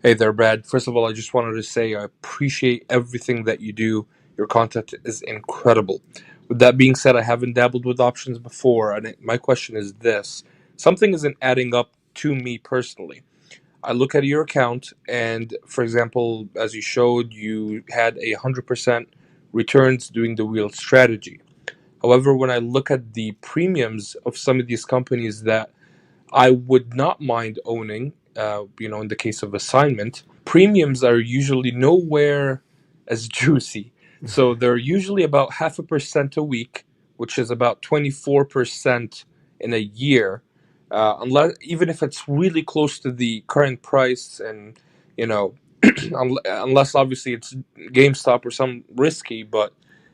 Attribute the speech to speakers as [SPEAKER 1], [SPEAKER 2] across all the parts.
[SPEAKER 1] Hey there, Brad. First of all, I just wanted to say I appreciate everything that you do. Your content is incredible. With that being said, I haven't dabbled with options before, and my question is this: something isn't adding up to me personally. I look at your account, and for example, as you showed, you had 100% returns doing the wheel strategy. However, when I look at the premiums of some of these companies that I would not mind owning, in the case of assignment, premiums are usually nowhere as juicy. So they're usually about 0.5% a week, which is about 24% in a year. Unless even if it's really close to the current price, and you know, unless obviously it's GameStop or some risky, but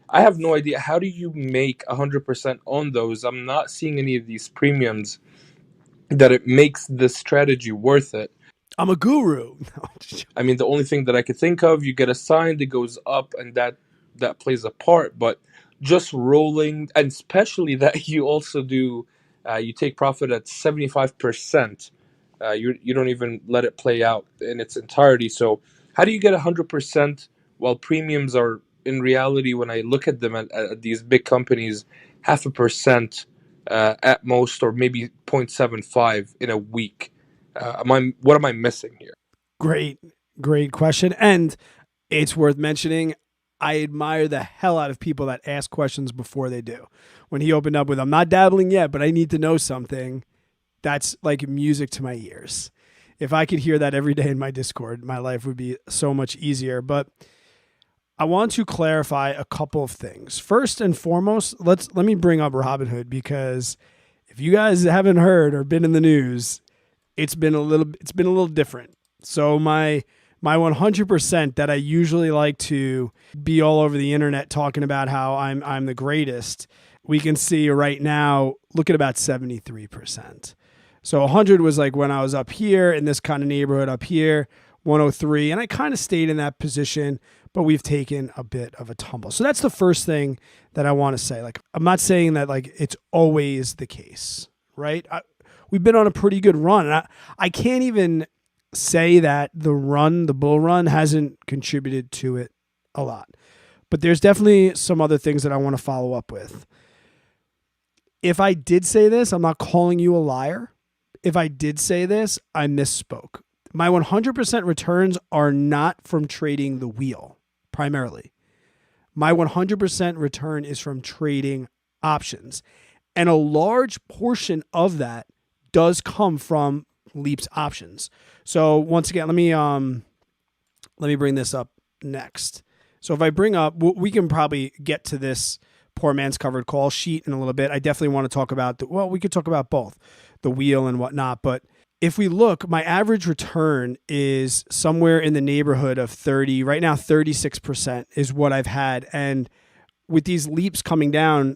[SPEAKER 1] I have no idea how do you make 100% on those. I'm not seeing any of these premiums that it makes the strategy worth it.
[SPEAKER 2] I'm a guru.
[SPEAKER 1] I mean, the only thing that I could think of, you get assigned, it goes up, and that plays a part. But just rolling, and especially that you also do, you take profit at 75%. You don't even let it play out in its entirety. So how do you get 100% while premiums are in reality, when I look at them at these big companies, 0.5% at most, or maybe 0.75 in a week? What am I missing here?
[SPEAKER 2] Great, great question. And it's worth mentioning, I admire the hell out of people that ask questions before they do. When he opened up with, I'm not dabbling yet, but I need to know something, that's like music to my ears. If I could hear that every day in my Discord, my life would be so much easier. But I want to clarify a couple of things. First and foremost, let me bring up Robinhood, because if you guys haven't heard or been in the news, it's been a little different. So my 100% that I usually like to be all over the internet talking about how I'm the greatest, we can see right now look at about 73%. So 100 was like when I was up here in this kind of neighborhood up here, 103, and I kind of stayed in that position, but we've taken a bit of a tumble. So that's the first thing that I want to say. Like, I'm not saying that like it's always the case, right? We've been on a pretty good run. And I can't even say that the bull run, hasn't contributed to it a lot. But there's definitely some other things that I want to follow up with. If I did say this, I'm not calling you a liar. If I did say this, I misspoke. My 100% returns are not from trading the wheel primarily. My 100% return is from trading options. And a large portion of that does come from Leap's options. So once again, let me bring this up next. So if I bring up, we can probably get to this poor man's covered call sheet in a little bit. I definitely want to talk about we could talk about both the wheel and whatnot. But if we look, my average return is somewhere in the neighborhood of 30 right now. 36% is what I've had, and with these leaps coming down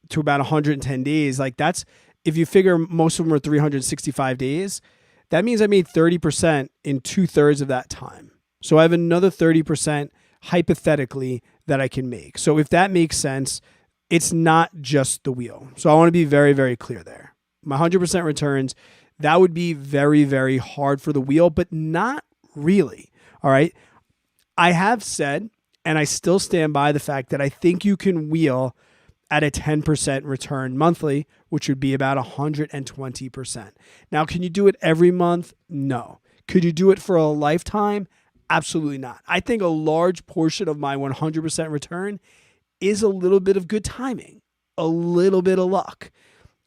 [SPEAKER 2] to about 110 days, like that's, if you figure most of them are 365 days, that means I made 30% in 2/3 of that time. So I have another 30% hypothetically that I can make. So if that makes sense, it's not just the wheel. So I want to be very, very clear there. My 100% returns, that would be very, very hard for the wheel, but not really. All right. I have said, and I still stand by the fact that I think you can wheel at a 10% return monthly, which would be about 120%. Now, can you do it every month? No. Could you do it for a lifetime? Absolutely not. I think a large portion of my 100% return is a little bit of good timing, a little bit of luck,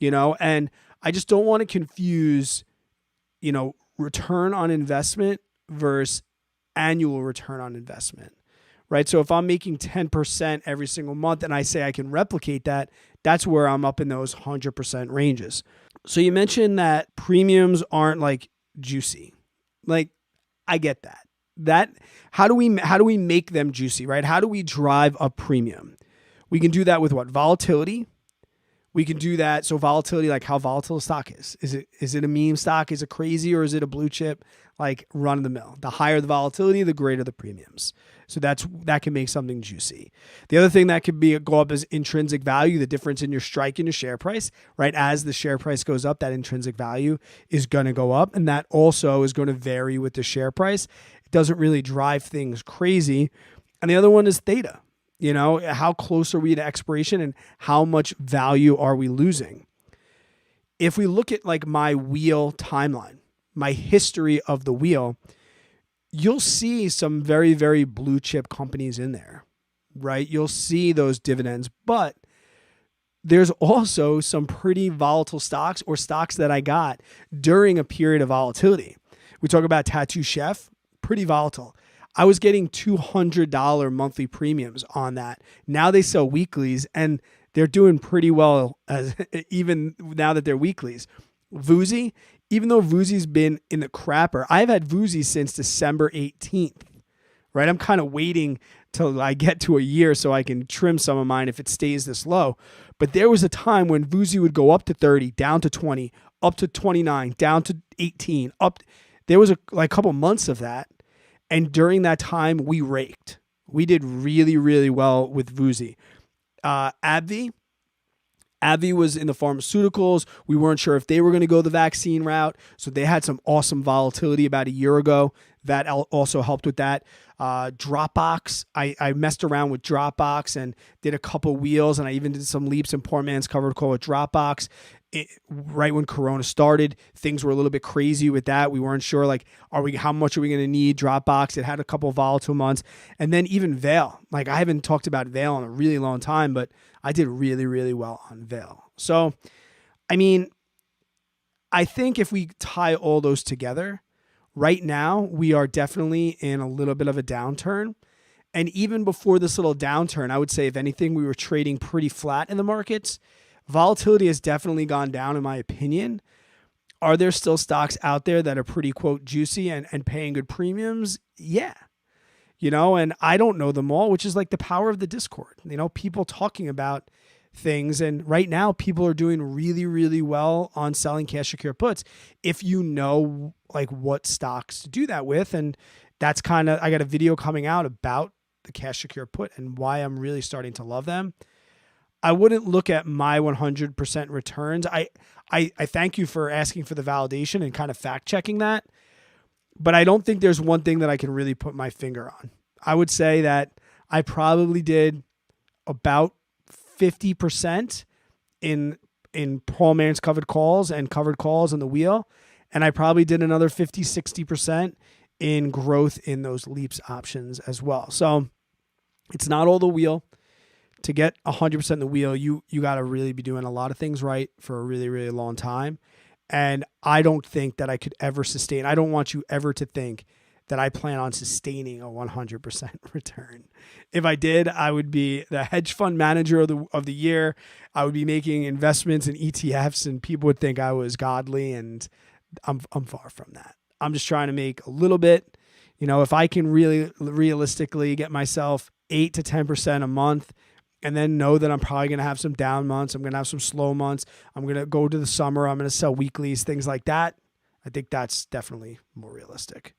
[SPEAKER 2] and I just don't want to confuse, return on investment versus annual return on investment, right? So if I'm making 10% every single month and I say I can replicate that, that's where I'm up in those 100% ranges. So you mentioned that premiums aren't like juicy. Like, I get that. That how do we make them juicy, right? How do we drive a premium? We can do that with what? Volatility. We can do that. So volatility, like how volatile a stock is. Is it a meme stock? Is it crazy, or is it a blue chip, like run of the mill? The higher the volatility, the greater the premiums. So that can make something juicy. The other thing that could go up is intrinsic value, the difference in your strike and your share price, right? As the share price goes up, that intrinsic value is going to go up, and that also is going to vary with the share price. It doesn't really drive things crazy. And the other one is theta. How close are we to expiration and how much value are we losing? If we look at like my wheel timeline, my history of the wheel, you'll see some very, very blue chip companies in there, right? You'll see those dividends, but there's also some pretty volatile stocks or stocks that I got during a period of volatility. We talk about Tattoo Chef, pretty volatile. I was getting $200 monthly premiums on that. Now they sell weeklies and they're doing pretty well even now that they're weeklies. Vuzi, even though Vuzi's been in the crapper, I've had Vuzi since December 18th, right? I'm kind of waiting till I get to a year so I can trim some of mine if it stays this low. But there was a time when Vuzi would go up to 30, down to 20, up to 29, down to 18, up. There was a couple months of that. And during that time, we raked. We did really, really well with Vuzi. AbbVie was in the pharmaceuticals. We weren't sure if they were going to go the vaccine route. So they had some awesome volatility about a year ago. That also helped with that. Dropbox, I messed around with Dropbox and did a couple wheels, and I even did some leaps and poor man's covered call with Dropbox. Right when Corona started, things were a little bit crazy with that. We weren't sure, like, how much are we going to need Dropbox? It had a couple of volatile months. And then even Vail. Like, I haven't talked about Vail in a really long time, but I did really, really well on Vail. So, I mean, I think if we tie all those together, right now we are definitely in a little bit of a downturn. And even before this little downturn, I would say, if anything, we were trading pretty flat in the markets. Volatility has definitely gone down, in my opinion. Are there still stocks out there that are pretty, quote, juicy and paying good premiums? Yeah. And I don't know them all, which is like the power of the Discord. People talking about things. And right now, people are doing really, really well on selling cash secure puts. If you know, like, what stocks to do that with. And that's I got a video coming out about the cash secure put and why I'm really starting to love them. I wouldn't look at my 100% returns. I thank you for asking for the validation and kind of fact checking that, but I don't think there's one thing that I can really put my finger on. I would say that I probably did about 50% in Paul Marin's covered calls and covered calls on the wheel, and I probably did another 50, 60% in growth in those leaps options as well. So it's not all the wheel. To get 100% in the wheel, you got to really be doing a lot of things right for a really, really long time. And I don't think that I could ever sustain. I don't want you ever to think that I plan on sustaining a 100% return. If I did, I would be the hedge fund manager of the year. I would be making investments in ETFs, and people would think I was godly, and I'm far from that. I'm just trying to make a little bit. If I can really realistically get myself 8 to 10% a month, and then know that I'm probably going to have some down months. I'm going to have some slow months. I'm going to go to the summer. I'm going to sell weeklies, things like that. I think that's definitely more realistic.